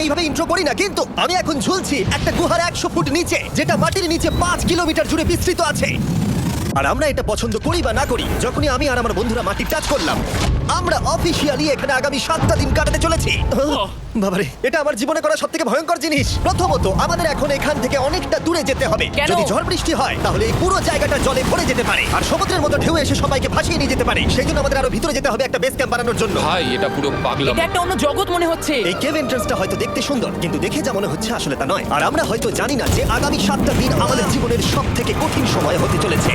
এইভাবে ইন্ট্রো করি না, কিন্তু আমি এখন ঝুলছি একটা গুহার 100 ফুট নিচে, যেটা মাটির নিচে 5 কিলোমিটার জুড়ে বিস্তৃত আছে। আর আমরা এটা পছন্দ করি বা না করি, যখনই আমি আর আমার বন্ধুরা মাটি টাচ করলাম, আমরা অফিসিয়ালি এখানে আগামী 7টা দিন কাটাতে চলেছি। বাবারে, এটা আমার জীবনে করা সবথেকে ভয়ঙ্কর জিনিস। প্রথমত, আমাদের এখন এখান থেকে অনেকটা দূরে যেতে হবে। কেন? যদি ঝড় বৃষ্টি হয় তাহলে এই পুরো জায়গাটা জলে ভরে যেতে পারে, আর সমুদ্রের মতো ঢেউ এসে সবাইকে ভাসিয়ে নিয়ে যেতে পারে। সেই জন্য আমাদের আরো ভিতরে যেতে হবে একটা বেস ক্যাম্প বানানোর জন্য। ভাই এটা পুরো পাগলাম। এটা একটা অন্য জগৎ মনে হচ্ছে। এই কেভ এন্ট্রান্সটা হয়তো দেখতে সুন্দর, কিন্তু দেখে যা মনে হচ্ছে আসলে তা নয়। আর আমরা হয়তো জানি না যে আগামী 7টা দিন আমাদের জীবনের সবথেকে কঠিন সময় হতে চলেছে।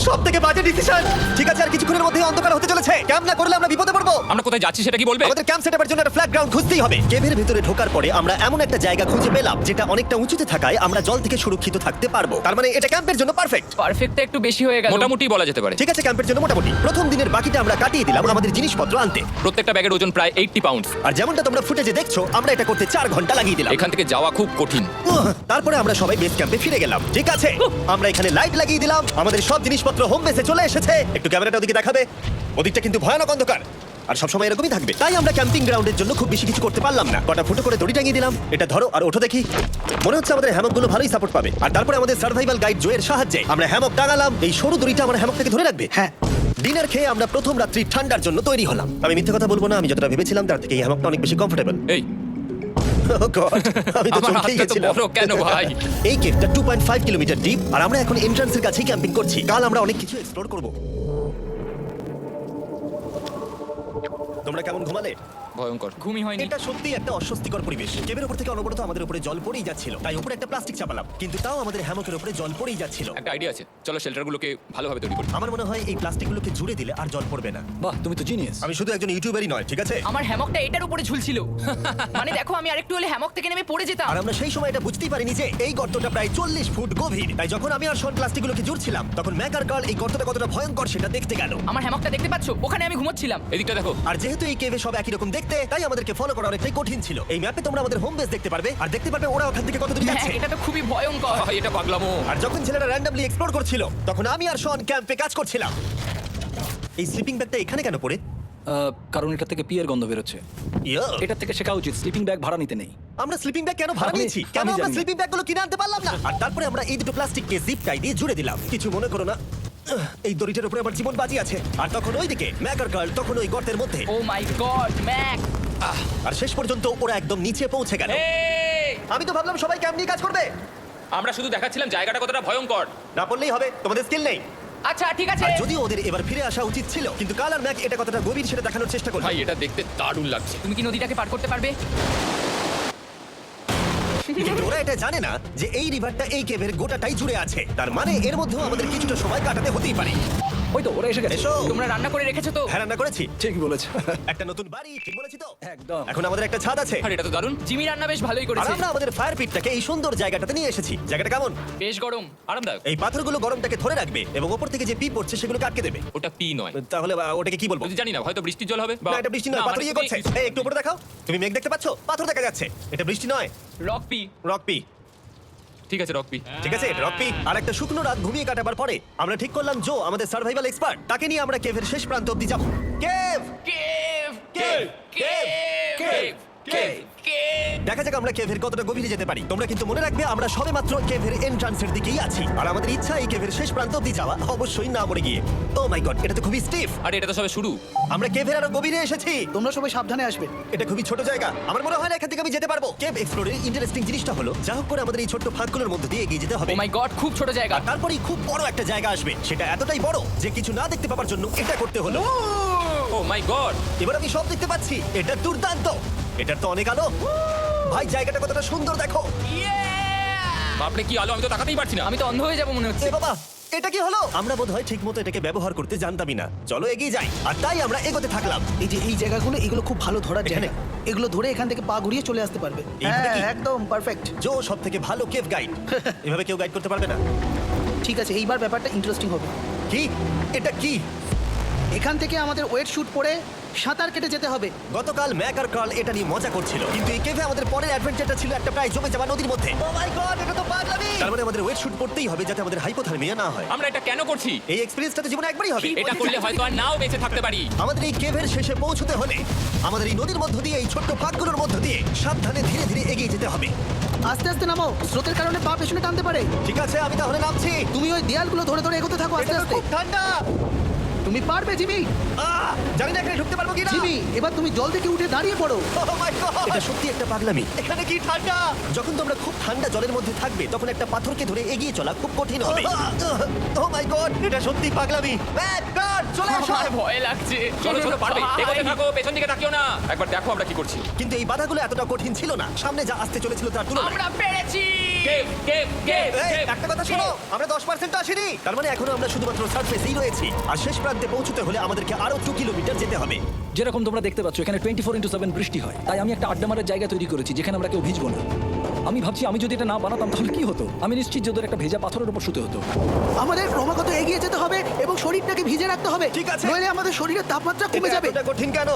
সবথেকে বাজে ডিসিশন। ঠিক আছে, আর কিছুক্ষণের মধ্যে অন্ধকার হতে চলেছে। ক্যাম্প না করলে আমরা বিপদে পড়বো। আমরা কোথায় যাচ্ছি সেটা কি বলবে? আমাদের ক্যাম্প সেটআপের জন্য একটা ফ্ল্যাট গ্রাউন্ড খুঁজতেই হবে। কেভের ভিতরে ঢোকার পরে আমরা এমন একটা জায়গা খুঁজে পেলাম যেটা অনেকটা উঁচুতে থাকায় আমরা জল থেকে সুরক্ষিত থাকতে পারবো। তার মানে এটা ক্যাম্পের জন্য পারফেক্ট। পারফেক্টটা একটু বেশি হয়ে গেল। মোটামুটি বলা যেতে পারে। ঠিক আছে, ক্যাম্পের জন্য মোটামুটি প্রথম দিনের বাকিটা আমরা কাটিয়ে দিলাম আমাদের জিনিসপত্র আনতে। প্রত্যেকটা ব্যাগের ওজন প্রায় 80 পাউন্ডস। আর যেমনটা তোমরা ফুটেজে দেখছো, আমরা এটা করতে 4 ঘন্টা লাগিয়ে দিলাম। এখান থেকে যাওয়া খুব কঠিন। তারপরে আমরা সবাই বেস ক্যাম্পে ফিরে গেলাম। ঠিক আছে, আমরা এখানে লাইট লাগিয়ে দিলাম। আমাদের সব জিনিসপত্র হোম বেসে চলে এসেছে। একটু ক্যামেরাটা ওদিকে দেখাবে। ওদিকটা কিন্তু ভয়ানক অন্ধকার, আর সবসময় এরকমই থাকবে। তাই আমরা ক্যাম্পিং গ্রাউন্ডের জন্য খুব বেশি কিছু করতে পারলাম না। কটা ফুটো করে দড়ি টাঙিয়ে দিলাম। এটা ধরো আর ওঠো দেখি। মনে হচ্ছে আমাদের হ্যামকগুলো ভালোই সাপোর্ট পাবে। আর তারপরে আমাদের সার্ভাইভাল গাইড জোয়ের সাহায্যে আমরা হ্যামক টাঙালাম। এই সরু দড়িটা আমার হ্যামকটাকে ধরে রাখবে। হ্যাঁ, ডিনার খেয়ে আমরা প্রথম রাত্রি ঠান্ডার জন্য তৈরি হলাম। আমি মিথ্যে কথা বলবো না, আমি যতটা ভেবেছিলাম তার থেকে এই হ্যামকটা অনেক বেশি কমফোর্টেবল। এই আমি তো আমার চমকেই হাতটা তো গেছিলাম। বড় কেন ভাই? এই কেভটা 2.5 কিলোমিটার ডিপ, আর আমরা এখন এন্ট্রান্সের কাছেই ক্যাম্পিং করছি। কাল আমরা অনেক কিছু এক্সপ্লোর করব। তোমরা কেমন ঘুমালে? ভয়ঙ্কর। ঘুমই হয়নি। এটা সত্যি একটা অস্বস্তিকর পরিবেশ। কেবের উপর থেকে অনবরত আমাদের উপরে জল পড়েই যাচ্ছিল, তাই উপরে একটা প্লাস্টিক চাপালাম, কিন্তু তাও আমাদের হ্যামকের উপরে জল পড়েই যাচ্ছিল। একটা আইডিয়া আছে, চলো শেল্টারগুলোকে ভালোভাবে তৈরি করি। আমার মনে হয় এই প্লাস্টিকগুলোকে জুড়ে দিলে আর জল পড়বে না। বাহ, তুমি তো জিনিয়াস। আমি শুধু একজন ইউটিউবারই নয়, ঠিক আছে? আমার হ্যামকটা এটার উপরে ঝুলছিল। মানে দেখো, আমি আরেকটু হলে হ্যামক থেকে নেমে পড়ে যেতাম। আর আমরা সেই সময় এটা বুঝতেই পারিনি যে এই গর্তটা প্রায় 40 ফুট গভীর। তাই যখন আমি আর শন প্লাস্টিকগুলোকে জুড়ছিলাম, তখন ম্যাক আর কার্ল এই গর্তটা কতটা ভয়ঙ্কর সেটা দেখতে গেল। আমার হ্যামকটা দেখতে পাচ্ছো? ওখানে আমি ঘুমোচ্ছিলাম। এদিকটা দেখো। আর যেহেতু এই কেভে সব একই রকম দেখতে, তাই আমাদেরকে ফলো করা অনেকটাই কঠিন ছিল। এই ম্যাপে তোমরা আমাদের হোম বেস দেখতে পারবে, আর দেখতে পারবে ওরা ওখান থেকে কত দূর হ্যাঁ, যাচ্ছে। এটা তো খুবই ভয়ঙ্কর। ভাই এটা পাগলামো। আর যখন ছেলেরা র্যান্ডমলি এক্সপ্লোর করছিল, তখন আমি আর শন ক্যাম্পে কাজ করছিলাম। এই স্লিপিং ব্যাগটা এখানে কেন পড়ে? কারণ এটা থেকে পিয়ের গন্ধ বেরোচ্ছে। ইয়া, এটা থেকে শেখা উচিত স্লিপিং ব্যাগ ভাড়া নিতে নেই। আমরা স্লিপিং ব্যাগ কেন ভাড়া আমি- নিয়েছি? কেন আমি আমরা জানি না। স্লিপিং ব্যাগগুলো কিনে আনতে পারলাম না? আর তারপরে আমরা এই দুটো প্লাস্টিককে জিপ টাই দিয়ে জুড়ে দিলাম। কিছু মনে করো না, এই দড়িটার উপরে আমার জীবন বাজি আছে। আর তখন ওইদিকে ম্যাক আর কার্ল তখন ওই গর্তের মধ্যে। ও মাই গড, ম্যাক! আর শেষ পর্যন্ত ওরা একদম নিচে পৌঁছে গেল। এই, আমি তো ভাবলাম সবাই ক্যাম্প নিয়ে কাজ করবে। আমরা শুধু দেখাচ্ছিলাম জায়গাটা কতটা ভয়ঙ্কর। না বললেই হবে, তোমাদের স্কিল নেই। আচ্ছা ঠিক আছে। আর যদিও ওদের এবার ফিরে আসা উচিত ছিল, কিন্তু কাল আর ম্যাক এটা কতটা গভীর সেটা দেখানোর চেষ্টা করলো। ভাই এটা দেখতে দারুণ লাগছে। তুমি কি নদীটাকে পার করতে পারবে? কিন্তু ওরা এটা জানে না যে এই রিভারটা এই কেভের গোটাটাই জুড়ে আছে। তার মানে এর মধ্যেও আমাদের কিছুটা সময় কাটাতে হতেই পারে। ওই তো ওরা এসে গেছে। এসো। তোমরা রান্না করে রেখেছো তো? হ্যাঁ, রান্না করেছি। ঠিক বলেছে। একটা নতুন বাড়ি, ঠিক বলেছি তো? একদম। এখন আমাদের একটা ছাদ আছে। আর এটা তো দারুণ। জিমি রান্না বেশ ভালোই আর করেছে। আমরা আমাদের ফায়ার পিটটাকে এই সুন্দর জায়গাটাতে নিয়ে এসেছি। জায়গাটা কেমন? বেশ গরম। আরামদায়ক। এই পাথরগুলো গরমটাকে ধরে রাখবে এবং ওপর থেকে যে পি পড়ছে সেগুলোকে আটকে দেবে। ওটা পি নয়। তাহলে ওটাকে কি বলবো? যদি জানি না, হয়তো বৃষ্টির জল হবে। না, এটা বৃষ্টি নয়, না, পাথর মানে ইয়ে করছে। এই একটু উপরে দেখাও। তুমি মেঘ দেখতে পাচ্ছো? পাথর দেখা যাচ্ছে। এটা বৃষ্টি নয়, রক পি। Rock P. ঠিক আছে, রক পি। ঠিক আছে, এটা রক পি। আর একটা শুকনো রাত ঘুমিয়ে কাটাবার পরে আমরা ঠিক করলাম জো আমাদের সার্ভাইভাল এক্সপার্ট, তাকে নিয়ে আমরা কেভের শেষ প্রান্ত অব্দি যাব। Cave! Cave! Cave! Cave! Cave! Cave! Cave! দেখা যাক আমরা কেভের কতটা গভীরে যেতে পারি। তোমরা কিন্তু মনে রাখবে আমরা সবেমাত্র কেভের এন্ট্রান্সের দিকেই আছি, আর আমাদের ইচ্ছা এই কেভের শেষ প্রান্ত অব্দি যাওয়া, অবশ্যই না মরে গিয়ে। ও মাই গড, এটা তো খুবই স্টিফ। আরে এটা তো সবে শুরু। আমরা কেভের আরো গভীরে এসেছি। তোমরা সবাই সাবধানে আসবে। এটা খুবই ছোট জায়গা, আমার মনে হয় না এখান থেকে আমি যেতে পারবো। কেভ এক্সপ্লোরের ইন্টারেস্টিং জিনিসটা হলো, যা হোক করে আমাদের এই ছোট্ট ফাঁকগুলোর মধ্যে দিয়ে এগিয়ে যেতে হবে। ও মাই গড, খুব ছোট জায়গা। আর তারপরেই খুব বড় একটা জায়গা আসবে, সেটা এতটাই বড় যে কিছু না দেখতে পাওয়ার জন্য এটা করতে হলো। ও মাই গড। এবার আমি সব দেখতে পাচ্ছি, এটা দুর্দান্ত। এটার তো অনেক আলো। ভাই জায়গাটা কতটা সুন্দর দেখো। বাপরে কি আলো, আমি তো তাকাতেই পারছি না। আমি তো অন্ধ হয়ে যাবো মনে হচ্ছে। এ বাবা, এটা কি হলো? আমরা বোধহয় ঠিকমতো এটাকে ব্যবহার করতে জানতামই না। চলো এগিয়ে যাই। আর তাই আমরা এগোতে থাকলাম। এই যে এই জায়গাগুলো, এগুলো খুব ভালো ধরার এখানে? জায়গা। এগুলো ধরে এখান থেকে পা ঘুরিয়ে চলে আসতে পারবে। এইভাবে হ্যাঁ, কি? একদম পারফেক্ট। জো সব থেকে ভালো কেভ গাইড। এভাবে কেউ গাইড করতে পারবে না। ঠিক আছে, এইবার ব্যাপারটা ইন্টারেস্টিং হবে। কি? এটা কি? এখান থেকে আমাদের ওয়েট শুট পরে সাঁতার কেটে যেতে হবে। গতকাল ম্যাক আর কার্ল এটা নিয়ে মজা করছিল, কিন্তু এই কেভে আমাদের পরের অ্যাডভেঞ্চারটা ছিল একটা প্রায় জমে যাওয়া নদীর মধ্যে। ও মাই গড, এটা তো পাগলামি! তার মানে আমাদের ওয়েট শুট পড়তেই হবে যাতে আমাদের হাইপোথার্মিয়া না হয়। আমরা এটা কেন করছি? এই এক্সপেরিয়েন্সটা তো জীবনে একবারই হবে। এটা করলে হয়তো আর নাও বেঁচে থাকতে পারি। আমাদের এই কেভের শেষে পৌঁছতে হলে আমাদের এই নদীর মধ্য দিয়ে, এই ছোট্ট ফাঁকগুলোর মধ্য দিয়ে সাবধানে ধীরে ধীরে এগিয়ে যেতে হবে। আস্তে আস্তে নামো, স্রোতের কারণে পা পেছনে টানতে পারে। ঠিক আছে, আমি তাহলে নামছি। তুমি ওই দেয়ালগুলো ধরে ধরে এগোতে থাকো আস্তে এটা তো আস্তে। খুব ঠান্ডা। তুমি পারবে জিমি। জানি না এখানে ঢুকতে পারবো কিনা। জিমি, এবার তুমি জল থেকে উঠে দাঁড়িয়ে পড়ো। Oh my God! এটা সত্যি একটা পাগলামি। এখানে কি ঠান্ডা! যখন তোমরা খুব ঠান্ডা জলের মধ্যে থাকবে তখন একটা পাথরকে ধরে এগিয়ে চলা খুব কঠিন হবে। Oh my God! এটা সত্যি পাগলামি। ম্যাক, গড, চলে এসো। আমার ভয় লাগছে। চলো চলো, পারবে। ভাই। এগোতে থাকো, পেছন দিকে তাকিও না। একবার দেখো আমরা কি করছি। কিন্তু এই বাধাগুলো এতটা কঠিন ছিল না সামনে যা আসতে চলেছিল তার তুলনায়। আমরা পেরেছি। কেভ কেভ কেভ এই, কেভ। একটা কথা শোনো, আমরা 10% আসিনি। তার মানে এখনো আমরা শুধুমাত্র সার্ফেসেই রয়েছি। আর শেষ প্রান্তে পৌঁছতে হলে আমাদেরকে আরো 2 কিলোমিটার যেতে হবে। যেরকম তোমরা দেখতে পাচ্ছ এখানে 24/7 বৃষ্টি হয়, তাই আমি একটা আড্ডা মারার জায়গা তৈরি করেছি যেখানে আমরা কেউ ভিজবো না। আমি ভাবছি আমি যদি এটা না বানাতাম তাহলে কি হতো। আমি নিশ্চিত যে ওদের একটা ভেজা পাথরের উপর শুতে হতো। আমাদের ক্রমাগত এগিয়ে যেতে হবে এবং শরীরটাকে ভিজে রাখতে হবে। ঠিক আছে। নইলে আমাদের শরীরের তাপমাত্রা কমে এটা যাবে। এতটা কঠিন কেন?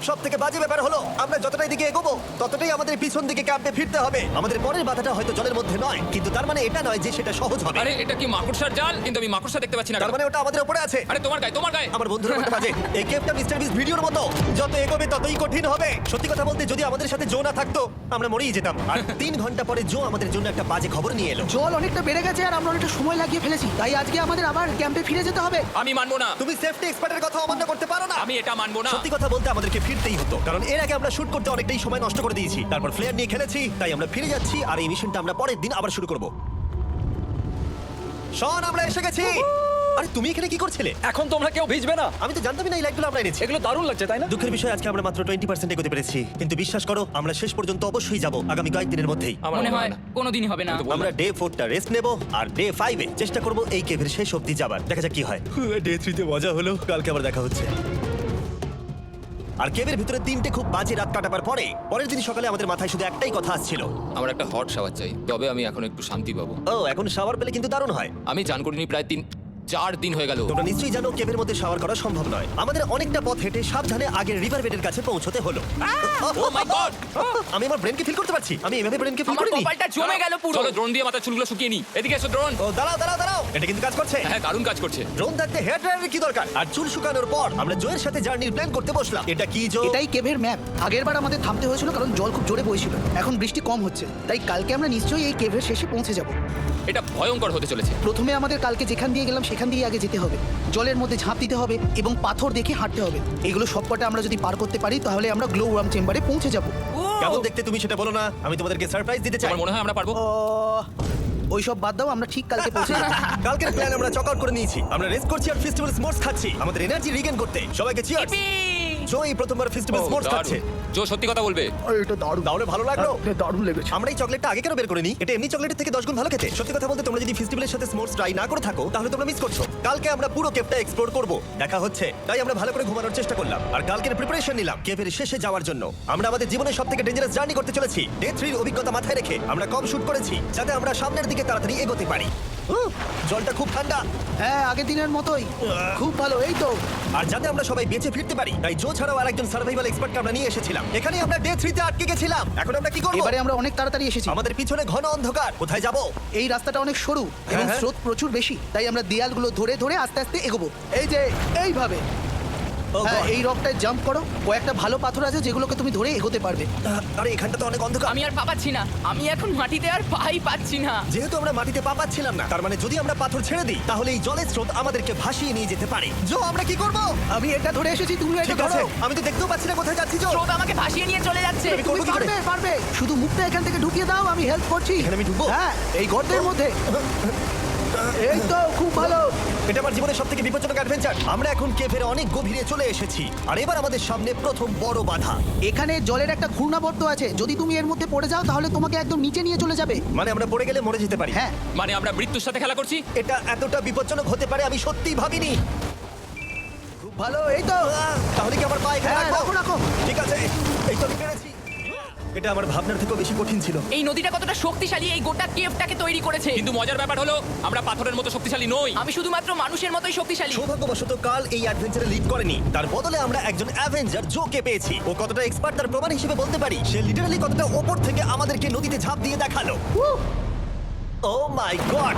সব থেকে বাজে ব্যাপার হলো আমরা যতটাই দিকে এগোবো ততটাই আমাদের পিছন দিকে ক্যাম্পে ফিরতে হবে। আমাদের পরের বাধাটা হয়তো জলের মধ্যে নয়, কিন্তু তার মানে এটা নয় যে সেটা সহজ হবে। আরে এটা কি মাকড়সার জাল? কিন্তু আমি মাকড়সা দেখতে পাচ্ছি না। তার মানে ওটা আমাদের উপরে আছে। আরে তোমার গায়ে। আমার বন্ধুরা মতো বাজে। এই গেমটা মিস্টার বিস ভিডিওর মতো, যত এগোবে ততই কঠিন হবে। সত্যি কথা বলতে যদি আমাদের সাথে জো না থাকতো আমরা মরেই যেতাম। আর 3 ঘন্টা পরে জো আমাদের জন্য একটা বাজে খবর নিয়ে এলো। জল অনেকটা বেড়ে গেছে আর আমরা অনেকটা সময় লাগিয়ে ফেলেছি, তাই আজকে আমাদের আবার ক্যাম্পে ফিরে যেতে হবে। আমি মানবো না। তুমি সেফটি এক্সপার্টের কথা অমান্য করতে পারো না। আমি এটা মানবো না। সত্যি কথা বলতে আমাদেরকে ফিরতেই হতো, কারণ এর আগে আমরা শুট করতে অনেকটাই সময় নষ্ট করে দিয়েছি। তারপর ফ্লেয়ার নিয়ে খেলেছি, তাই আমরা ফিরে যাচ্ছি আর এই মিশনটা আমরা পরের দিন আবার শুরু করব। শন, আমরা এসে গেছি। আরে তুমি এখানে কি করছিলে? এখন তোমরা কেউ ভিজবে না। আমি তো জানতামই না এই লাইটগুলো আমরা এনেছি। এগুলো দারুণ লাগছে তাই না? দুঃখের বিষয় আজকে আমরা মাত্র 20% এগোতে পেরেছি, কিন্তু বিশ্বাস করো আমরা শেষ পর্যন্ত অবশ্যই যাব আগামী কয়েকদিনের মধ্যেই। আমার মনে হয় কোনোদিনই হবে না। আমরা ডে 4টা রেস্ট নেব আর ডে 5 এ চেষ্টা করব এই কেভের শেষ অবধি যাবার। দেখা যাক কি হয়। ডে 3 তে মজা হলো, কালকে আবার দেখা হচ্ছে। আর কেভের ভিতরে 3টে খুব বাজে রাত কাটাবার পরে পরের দিন সকালে আমাদের মাথায় শুধু একটাই কথা আসছিল। আমার একটা হট শাওয়ার চাই, তবে আমি এখন একটু শান্তি পাবো। ও, এখন শাওয়ার পেলে কিন্তু দারুণ হয়। আমি চান করিনি প্রায় 3-4 দিন হয়ে গেল। তোমরা নিশ্চয়ই জানো কেভের মধ্যে শাওয়ার করা সম্ভব নয়। আমাদের অনেকটা পথ হেঁটে সাবধানে আগের রিভার বেডের কাছে পৌঁছতে হলো। Oh my God! আমি আমার ব্রেনকে ফিল করতে পারছি। আমি এভাবে ব্রেনকে ফিল আমার করিনি। কপালটা জমে গেল পুরো। চলো ড্রোন দিয়ে মাথার চুলগুলো শুকিয়ে নি। এদিকে এসো ড্রোন। ও, দাঁড়াও দাঁড়াও দাঁড়াও, এটা কিন্তু কাজ করছে। হ্যাঁ, দারুণ কাজ করছে। ড্রোন থাকতে হেয়ার ড্রায়ারের কি দরকার? আর চুল শুকানোর পর আমরা জয়ের সাথে জার্নির প্ল্যান করতে বসলাম। এটা কি জো? এটাই কেভের ম্যাপ। আগেরবার আমাদের থামতে হয়েছিল কারণ জল খুব জোরে বইছিল। এখন বৃষ্টি কম হচ্ছে, তাই কালকে আমরা নিশ্চয়ই এই কেভের শেষে পৌঁছে যাব। এটা ভয়ঙ্কর হতে চলেছে। প্রথমে আমাদের কালকে যেখান দিয়ে গেলাম সেখান দিয়ে আগে যেতে হবে। জলের মধ্যে ঝাঁপ দিতে হবে এবং পাথর দেখে হাঁটতে হবে। এগুলো সবকটা আমরা যদি পার করতে পারি তাহলে আমরা গ্লো ওয়ার্ম চেম্বারে পৌঁছে যাব। কেমন দেখতে তুমি সেটা বলো না, আমি তোমাদেরকে সারপ্রাইজ দিতে চাই। আমার মনে হয় আমরা পারবো। ওইসব বাদ দাও, আমরা ঠিক কালকে পৌঁছে যাব। কালকের প্ল্যান আমরা চক আউট করে নিয়েছি। আমরা রেস্ট করছি আর ফেস্টিভ্যাল স্মোর্টস খাচ্ছি আমাদের এনার্জি রিগেন করতে। সবাইকে চিয়ার্স। জো এই প্রথমবার ফেস্টিভ্যাল Oh, স্মোর্টস খাচ্ছে। দারুণ। জো সত্যি কথা বলবে। এটা দারুণ, তাহলে ভালো লাগলো? দারুণ লেগেছে। আমরা এই চকলেটটা আগে কেন বের করে নিই? এটা এমনি চকলেটের থেকে 10 গুণ ভালো খেতে। সত্যি কথা বলতে তোমরা যদি ফেস্টিভ্যালের সাথে স্মোর্টস ট্রাই না করে থাকো তাহলে তোমরা মিস করছো। কালকে আমরা পুরো কেভটা এক্সপ্লোর করব, দেখা হচ্ছে। তাই আমরা ভালো করে ঘুমানোর চেষ্টা করলাম আর কালকের প্রিপারেশন নিলাম কেভের শেষে যাওয়ার জন্য। আমরা আমাদের জীবনের সবথেকে ডেঞ্জারাস জার্নি করতে চলেছি। ডে 3 এর অভিজ্ঞতা মাথায় রেখে আমরা কম শুট করেছি যাতে আমরা সামনের দিকে তাড়াতাড়ি এগোতে পারি। জলটা খুব ঠান্ডা। হ্যাঁ, আগের দিনের মতোই খুব ভালো। এই তো আর যাতে আমরা সবাই বেঁচে ফিরতে পারি তাই জো ছাড়াও আরেকজন সার্ভাইভাল এক্সপার্টকে আমরা নিয়ে এসেছিলাম। এখানে আমরা ডে 3 তে আটকে গেছিলাম। এখন আমরা কি করব? এবারে আমরা অনেক তাড়াতাড়ি এসেছি। আমাদের পিছনে ঘন অন্ধকার। কোথায় যাব? এই রাস্তাটা অনেক সরু এবং হ্যাঁ। স্রোত প্রচুর বেশি, তাই আমরা দেয়ালগুলো ধরে ধরে আস্তে আস্তে এগোবো। এই যে এইভাবে। Oh হ্যাঁ, God! এই রকটায় জাম্প করো। কয়েকটা ভালো পাথর আছে যেগুলোকে তুমি ধরে এগোতে পারবে। আরে এখানটা তো অনেক অন্ধকার। আমি আর পা পাচ্ছি না। আমি এখন মাটিতে আর পাই পাচ্ছি না। যেহেতু আমরা মাটিতে পা পাচ্ছিলাম না তার মানে যদি আমরা পাথর ছেড়ে দিই তাহলে এই জলের স্রোত আমাদেরকে ভাসিয়ে নিয়ে যেতে পারে। জো, আমরা কি করব? আমি এটা ধরে এসেছি, তুমি এটা ঠিক আছে, ধরো। আমি তো দেখতেও পাচ্ছি না কোথায় যাচ্ছি। জো, স্রোত আমাকে ভাসিয়ে নিয়ে চলে যাচ্ছে। আমি করবো তুমি কি করে? পারবে, পারবে। শুধু মুখটা এখান থেকে ঢুকিয়ে দাও, আমি হেল্প করছি। এখানে আমি ঢুকবো? হ্যাঁ, এই গর্তের মধ্যে। এই তো খুব ভালো। এটা আমার জীবনের সবথেকে বিপজ্জনক অ্যাডভেঞ্চার। আমরা এখন কেভের অনেক গভীরে চলে এসেছি আর এবার আমাদের সামনে প্রথম বড় বাধা। এখানে জলের একটা ঘূর্ণাবর্ত আছে, যদি তুমি এর মধ্যে পড়ে যাও তাহলে তোমাকে একদম নিচে নিয়ে চলে যাবে। মানে আমরা পড়ে গেলে মরে যেতে পারি। হ্যাঁ, মানে আমরা মৃত্যুর সাথে খেলা করছি। এটা এতটা বিপজ্জনক হতে পারে আমি সত্যিই ভাবিনি। খুব ভালো। এই তো তাহলে কি আমার পা এখানে হ্যাঁ, রাখবো? রাখো, রাখো। ঠিক আছে, এই তো আমি পেরেছি। এটা আমার ভাবনার থেকেও বেশি কঠিন ছিল। এই নদীটা কতটা শক্তিশালী এই গোটা কেভটাকে তৈরি করেছে। কিন্তু মজার ব্যাপার হলো আমরা পাথরের মতো শক্তিশালী নই। আমি শুধুমাত্র মানুষের মতোই শক্তিশালী। সৌভাগ্যবশত কাল এই অ্যাডভেঞ্চারে লিড করেনি, তার বদলে আমরা একজন অ্যাভেঞ্জার জোকে পেয়েছি। ও কতটা এক্সপার্ট তার প্রমাণ হিসেবে বলতে পারি। সে লিটারালি কতটা ওপর থেকে আমাদেরকে নদীতে ঝাঁপ দিয়ে দেখালো। ও মাই গড,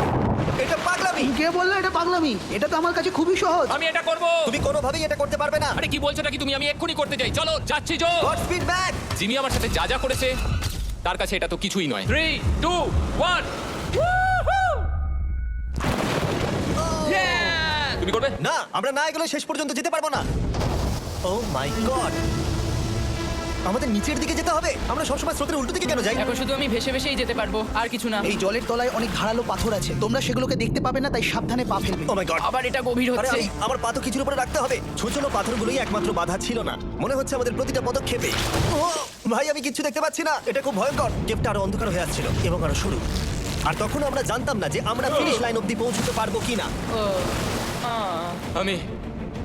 এটা পাগলামি। কে বললো এটা পাগলামি? এটা তো আমার কাছে খুবই সহজ। আমি এটা করব। তুমি কোনোভাবেই এটা করতে পারবে না। আরে কি বলছো নাকি তুমি? আমি এক্ষুনি করতে চাই। চলো যাচ্ছি Joe. God speed back. Jimmy আমার সাথে যা যা করেছে তার কাছে এটা তো কিছুই নয়। 3 2 1 তুমি করবে? না, আমরা না এগুলো শেষ পর্যন্ত যেতে পারবো না। ও মাই গড, আমাদের নিচের দিকে যেতে হবে। আমরা সবসময় স্রোতের উল্টো দিকে কেন যাই? এখন শুধু আমি ভেসে ভেসেই যেতে পারবো, আর কিছু না। এই জলের তলায় অনেক ধারালো পাথর আছে, তোমরা সেগুলোকে দেখতে পাবে না, তাই সাবধানে পা ফেলবে। ও মাই গড, আবার এটা গভীর আরে হচ্ছে। আমার পা তো কিছুর উপরে রাখতে হবে। ছোট ছোট পাথরগুলোই একমাত্র বাধা ছিল না। মনে হচ্ছে আমাদের প্রতিটা পদক্ষেপে। ও ভাই, আমি কিচ্ছু দেখতে পাচ্ছি না। এটা খুব ভয়ঙ্কর। কেভটা আরো অন্ধকার হয়ে আসছিল এবং আরো সরু। আর তখন আমরা জানতাম না যে আমরা ফিনিশ লাইন অবধি পৌঁছতে পারবো কিনা। ও, আহ। আমি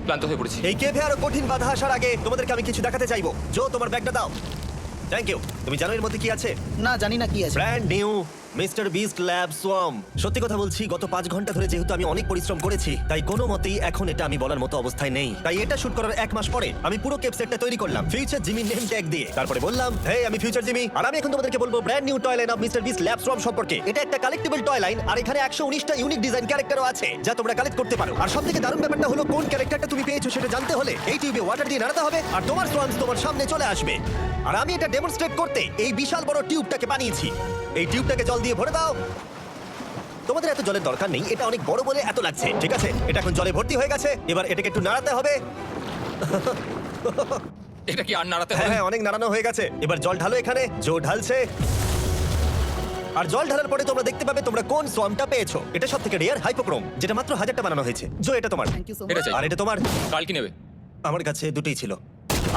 ক্লান্ত হয়ে পড়েছি। এই কেভে আরো কঠিন বাধা আসার আগে তোমাদেরকে আমি কিছু দেখাতে চাইবো। জো, তোমার ব্যাগটা দাও। Thank you. তুমি জানো এর মধ্যে কি আছে? না, জানি না কি আছে। Brand new mister beast lab swamp. সত্যি কথা বলছি, গত 5 ঘন্টা ধরে যেহেতু আমি অনেক পরিশ্রম করেছি, তাই কোনো মতেই এখন এটা আমি বলার মতো অবস্থায় নেই। তাই এটা শুট করার 1 মাস পরে আমি পুরো কেপ সেটটা তৈরি করলাম ফিউচার জিমি নেম ট্যাগ দিয়ে। তারপরে বললাম, হে আমি ফিউচার জিমি, আর আমি এখন তোমাদেরকে বলবো brand new toy line of mister beast lab swamp সম্পর্কে। এটা একটা কালেক্টিবল টয় লাইন, আর এখানে 119টা ইউনিক ডিজাইন ক্যারেক্টারও আছে যা তোমরা কালেক্ট করতে পারো। আর সবথেকে দারুণ ব্যাপারটা হলো, কোন ক্যারেক্টারটা তুমি পেয়েছো সেটা জানতে হলে এই টিউবে ওয়াটার দিয়ে নাড়াতে হবে, আর তোমার সোয়ামস তোমার সামনে চলে আসবে। আর আমি এটা ডেমনস্ট্রেট করতে এই বিশাল বড় টিউবটাকে বানিয়েছি। এই টিউবটাকে জল দিয়ে ভরে দাও। তোমাদের এত জলের দরকার নেই, এটা অনেক বড় বলে এত লাগছে। ঠিক আছে, এটা এখন জলে ভর্তি হয়ে গেছে। এবার এটাকে একটু নাড়াতে হবে। এটা কি আর নাড়াতে হ্যাঁ হবে? হ্যাঁ, অনেক নাড়ানো হয়ে গেছে। এবার জল ঢালো এখানে। জো ঢালছে। আর জল ঢালার পরে তোমরা দেখতে পাবে তোমরা কোন সোয়ামটা পেয়েছো। এটা সবথেকে রেয়ার হাইপোক্রোম, যেটা মাত্র 1000টা বানানো হয়েছে। জো, এটা তোমার। থ্যাংক ইউ সো এটা মাচ। চাই। আর এটা তোমার। কাল কি নেবে? আমার কাছে দুটোই ছিল।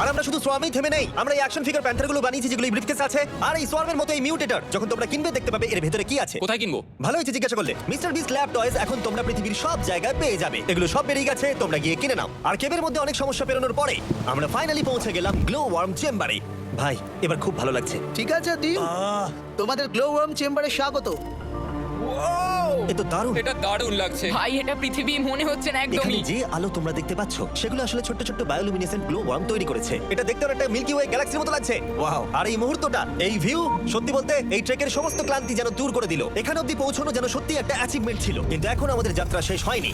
আর আমরা শুধু সোয়ামেই থেমে নেই, আমরা এই অ্যাকশন ফিগার প্যান্থারগুলো বানিয়েছি যেগুলো এই ব্রিফকেসে আছে। আর এই সোয়ামের মতো এই মিউটেটর যখন তোমরা কিনবে দেখতে পাবে এর ভেতরে কি আছে। কোথায় কিনবো? ভালো হয়েছে জিজ্ঞাসা করলে। মিস্টার বিস্ট ল্যাব টয়েস এখন তোমরা পৃথিবীর সব জায়গায় পেয়ে যাবে। এগুলো সব বেরিয়ে গেছে, তোমরা গিয়ে কিনে নাও। আর কেবের মধ্যে অনেক সমস্যা পেরোনোর পরে আমরা ফাইনালি পৌঁছে গেলাম গ্লো ওয়ার্ম চেম্বারে। ভাই, এবার খুব ভালো লাগছে। ঠিক আছে দিন, তোমাদের গ্লো ওয়ার্ম চেম্বারে স্বাগত। এ তো দারুণ। এটা দারুণ লাগছে। ভাই, এটা পৃথিবী মনে হচ্ছে না এখানে একদমই। যে আলো তোমরা দেখতে পাচ্ছ সেগুলো আসলে ছোট্ট ছোট্ট বায়োলুমিনেসেন্ট গ্লো ওয়ার্ম তৈরি করেছে। এটা দেখতে একটা মিল্কি ওয়ে গ্যালাক্সির মতো লাগছে। ওয়াও! আর এই মুহূর্তটা, এই ভিউ, সত্যি বলতে এই ট্রেকের সমস্ত ক্লান্তি যেন দূর করে দিল। এখানে অবধি পৌঁছানো যেন সত্যি একটা অ্যাচিভমেন্ট ছিল। কিন্তু এখন আমাদের যাত্রা শেষ হয়নি।